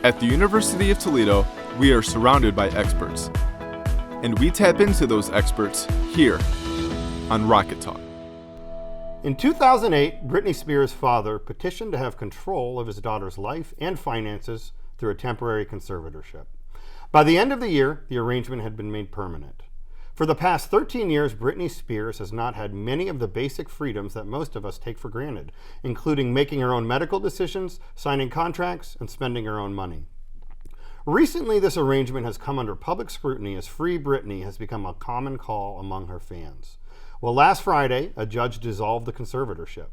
At the University of Toledo, we are surrounded by experts. And we tap into those experts here on Rocket Talk. In 2008, Britney Spears' father petitioned to have control of his daughter's life and finances through a temporary conservatorship. By the end of the year, the arrangement had been made permanent. For the past 13 years, Britney Spears has not had many of the basic freedoms that most of us take for granted, including making her own medical decisions, signing contracts, and spending her own money. Recently, this arrangement has come under public scrutiny as Free Britney has become a common call among her fans. Well, last Friday, a judge dissolved the conservatorship.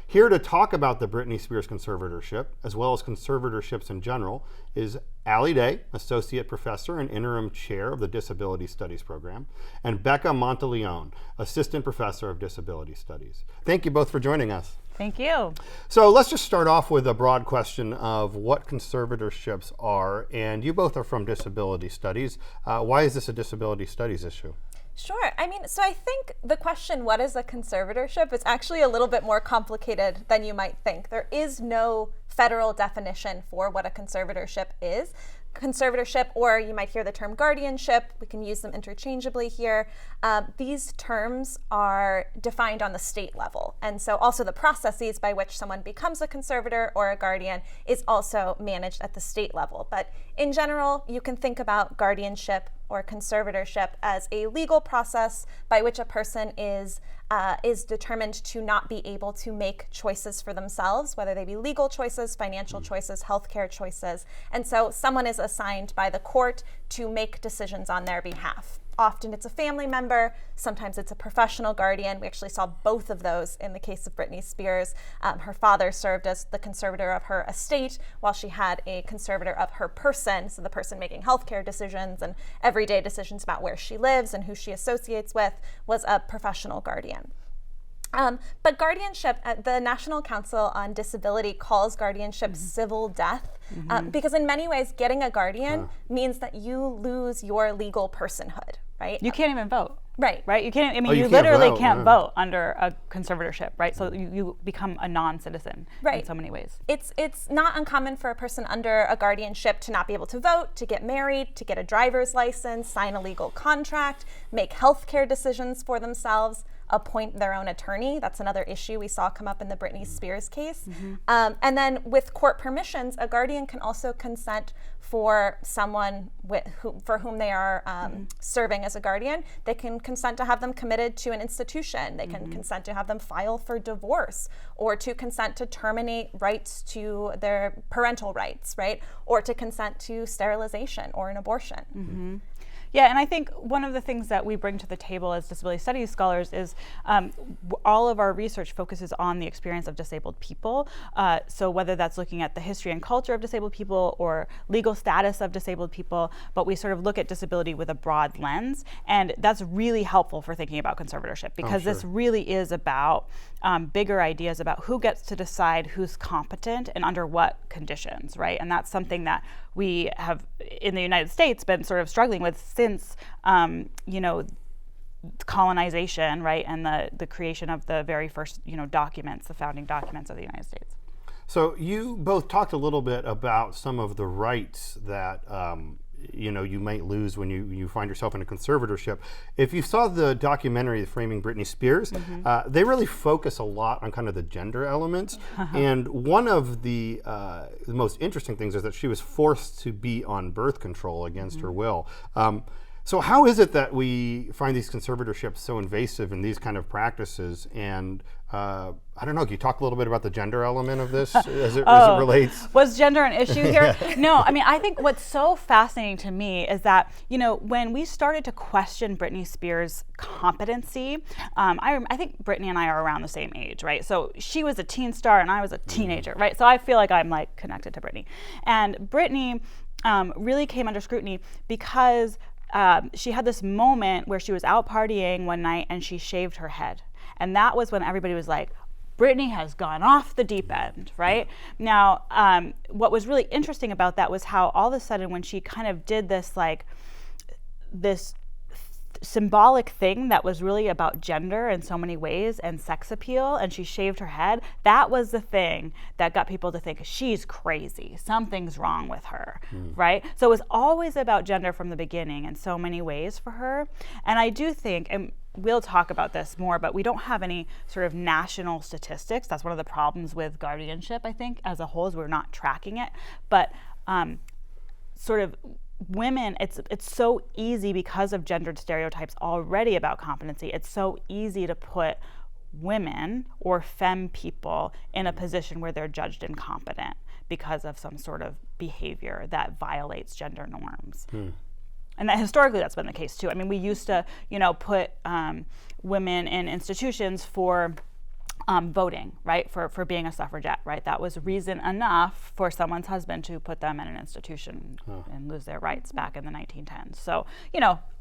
Here to talk about the Britney Spears Conservatorship, as well as conservatorships in general, is Allie Day, Associate Professor and Interim Chair of the Disability Studies Program, and Becca Monteleone, Assistant Professor of Disability Studies. Thank you both for joining us. Thank you. So let's just start off with a broad question of what conservatorships are, and you both are from disability studies. Why is this a disability studies issue? Sure. So I think the question, what is a conservatorship, is actually a little bit more complicated than you might think. There is no federal definition for what a conservatorship is. Conservatorship, or you might hear the term guardianship, we can use them interchangeably here. These terms are defined on the state level. And so also the processes by which someone becomes a conservator or a guardian is also managed at the state level. But in general, you can think about guardianship or conservatorship as a legal process by which a person is determined to not be able to make choices for themselves, whether they be legal choices, financial choices, healthcare choices. And so someone is assigned by the court to make decisions on their behalf. Often it's a family member, sometimes it's a professional guardian. We actually saw both of those in the case of Britney Spears. Her father served as the conservator of her estate while she had a conservator of her person, so the person making healthcare decisions and everyday decisions about where she lives and who she associates with was a professional guardian. But guardianship, the National Council on Disability calls guardianship civil death because in many ways getting a guardian means that you lose your legal personhood, right? You can't even vote. Right. You can't, you you literally vote, can't vote under a conservatorship, right? So you become a non-citizen in so many ways. It's not uncommon for a person under a guardianship to not be able to vote, to get married, to get a driver's license, sign a legal contract, make healthcare decisions for themselves, appoint their own attorney. That's another issue we saw come up in the Britney Spears case. And then with court permissions, a guardian can also consent for someone for whom they are serving as a guardian. They can consent to have them committed to an institution. They can consent to have them file for divorce, or to consent to terminate rights to their parental rights, right? Or to consent to sterilization or an abortion. Yeah, and I think one of the things that we bring to the table as disability studies scholars is all of our research focuses on the experience of disabled people. So whether that's looking at the history and culture of disabled people or legal status of disabled people, but we sort of look at disability with a broad lens. And that's really helpful for thinking about conservatorship because this really is about bigger ideas about who gets to decide who's competent and under what conditions, right? And that's something that we have in the United States been sort of struggling with since, colonization, right? And the creation of the very first, documents, the founding documents of the United States. So you both talked a little bit about some of the rights that you might lose when you find yourself in a conservatorship. If you saw the documentary Framing Britney Spears, they really focus a lot on kind of the gender elements. And one of the most interesting things is that she was forced to be on birth control against her will. So how is it that we find these conservatorships so invasive in these kind of practices? And I don't know, can you talk a little bit about the gender element of this as it relates? Was gender an issue here? No, I think what's so fascinating to me is that, when we started to question Britney Spears' competency, I think Britney and I are around the same age, right? So she was a teen star and I was a teenager, right? So I feel like I'm connected to Britney. And Britney really came under scrutiny because she had this moment where she was out partying one night and she shaved her head. And that was when everybody was like, Britney has gone off the deep end, right? Now, what was really interesting about that was how all of a sudden when she kind of did this symbolic thing that was really about gender in so many ways and sex appeal, and she shaved her head, that was the thing that got people to think she's crazy, something's wrong with her, right? So it was always about gender from the beginning in so many ways for her. And I do think, and we'll talk about this more, but we don't have any sort of national statistics. That's one of the problems with guardianship, I think, as a whole, is we're not tracking it. But sort of women, it's so easy because of gendered stereotypes already about competency. It's so easy to put women or femme people in a position where they're judged incompetent because of some sort of behavior that violates gender norms. And that historically that's been the case too. I mean, we used to, put women in institutions for voting, right, for being a suffragette, right? That was reason enough for someone's husband to put them in an institution and lose their rights back in the 1910s. So,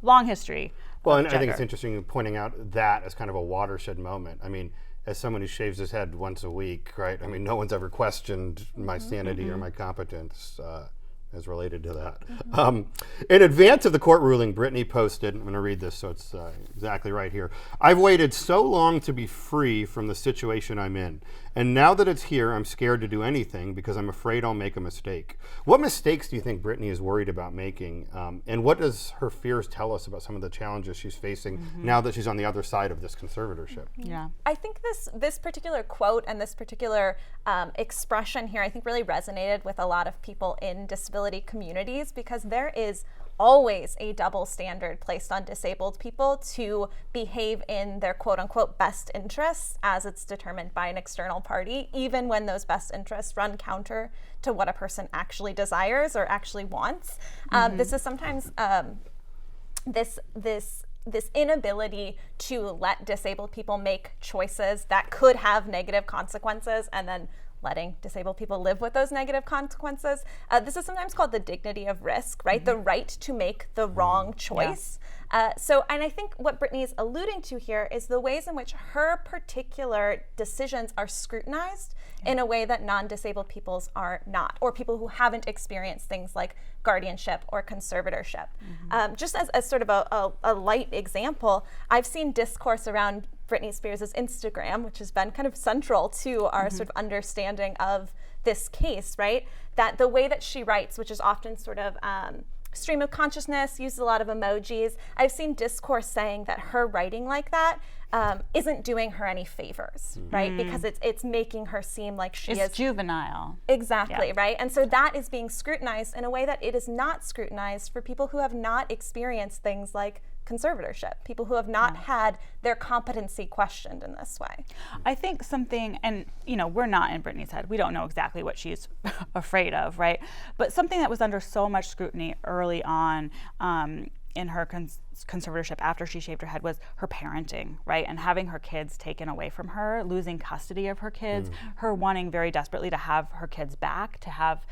long history. Well, and I think it's interesting pointing out that as kind of a watershed moment. I mean, as someone who shaves his head once a week, right? I mean, no one's ever questioned my sanity or my competence as related to that. In advance of the court ruling, Britney posted, I'm going to read this so it's exactly right here. "I've waited so long to be free from the situation I'm in. And now that it's here, I'm scared to do anything because I'm afraid I'll make a mistake." What mistakes do you think Britney is worried about making? And what does her fears tell us about some of the challenges she's facing now that she's on the other side of this conservatorship? Yeah. I think this particular quote and this particular expression here, I think really resonated with a lot of people in disability communities, because there is always a double standard placed on disabled people to behave in their quote unquote best interests as it's determined by an external party, even when those best interests run counter to what a person actually desires or actually wants. This is sometimes this inability to let disabled people make choices that could have negative consequences and then letting disabled people live with those negative consequences. This is sometimes called the dignity of risk, right? The right to make the wrong choice. And I think what Britney is alluding to here is the ways in which her particular decisions are scrutinized in a way that non-disabled people's are not, or people who haven't experienced things like guardianship or conservatorship. Just as sort of a light example, I've seen discourse around Britney Spears' Instagram, which has been kind of central to our sort of understanding of this case, right? That the way that she writes, which is often sort of stream of consciousness, uses a lot of emojis. I've seen discourse saying that her writing like that isn't doing her any favors, right? Because it's making her seem like she is juvenile. Exactly, right? And so that is being scrutinized in a way that it is not scrutinized for people who have not experienced things like conservatorship, people who have not had their competency questioned in this way. I think something, and we're not in Britney's head, we don't know exactly what she's afraid of, right? But something that was under so much scrutiny early on in her conservatorship after she shaved her head was her parenting, right? And having her kids taken away from her, losing custody of her kids, her wanting very desperately to have her kids back, to have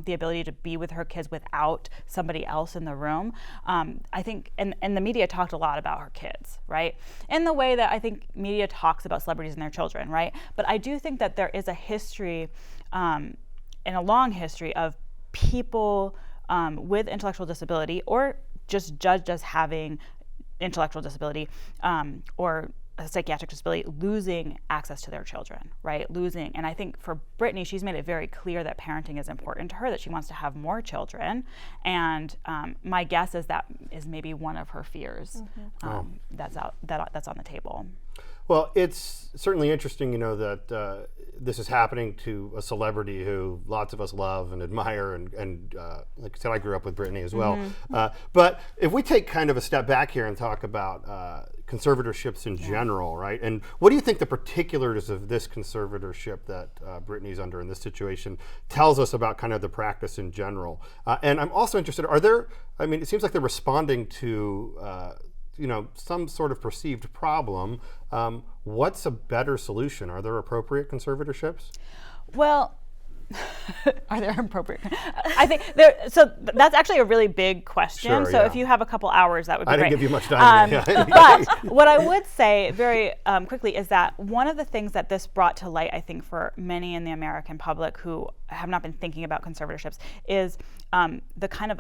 the ability to be with her kids without somebody else in the room. I think, and the media talked a lot about her kids, right? In the way that I think media talks about celebrities and their children, right? But I do think that there is a history, and a long history of people with intellectual disability, or just judged as having intellectual disability or a psychiatric disability, losing access to their children, right? And I think for Britney, she's made it very clear that parenting is important to her, that she wants to have more children. And my guess is that is maybe one of her fears that's on the table. Well, it's certainly interesting, that this is happening to a celebrity who lots of us love and admire, and like I said, I grew up with Britney as well. But if we take kind of a step back here and talk about conservatorships in general, right? And what do you think the particulars of this conservatorship that Britney's under in this situation tells us about kind of the practice in general? And I'm also interested, it seems like they're responding to some sort of perceived problem. What's a better solution? Are there appropriate conservatorships? Well, are there appropriate? I think there. So that's actually a really big question. Sure, if you have a couple hours, that would be I great. didn't give you much time. But what I would say very quickly is that one of the things that this brought to light, I think, for many in the American public who have not been thinking about conservatorships, is the kind of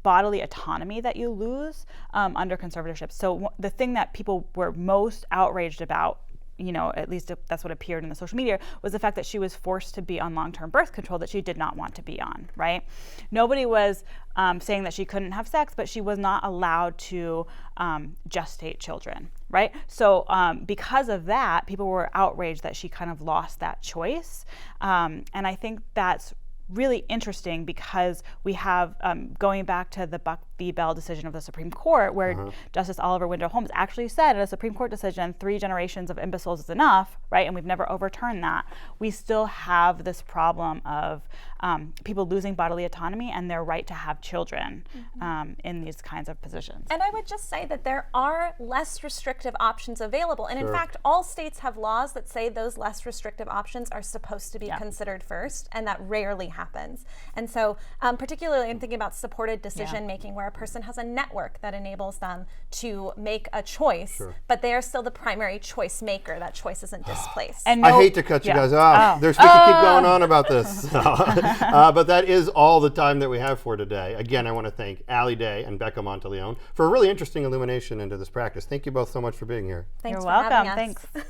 bodily autonomy that you lose under conservatorship. So the thing that people were most outraged about, at least that's what appeared in the social media, was the fact that she was forced to be on long-term birth control that she did not want to be on, right? Nobody was saying that she couldn't have sex, but she was not allowed to gestate children, right? So because of that, people were outraged that she kind of lost that choice. And I think that's really interesting because we have, going back to the Buck v. Bell decision of the Supreme Court, where Justice Oliver Wendell Holmes actually said in a Supreme Court decision, 3 generations of imbeciles is enough, right? And we've never overturned that. We still have this problem of people losing bodily autonomy and their right to have children in these kinds of positions. And I would just say that there are less restrictive options available. And in fact, all states have laws that say those less restrictive options are supposed to be considered first, and that rarely happens. And so particularly I'm thinking about supported decision making, where a person has a network that enables them to make a choice, but they are still the primary choice maker. That choice isn't displaced. And I hate to cut you guys off. We could keep going on about this. But that is all the time that we have for today. Again, I want to thank Allie Day and Becca Monteleone for a really interesting illumination into this practice. Thank you both so much for being here. Thanks You're for welcome. having us. Thanks.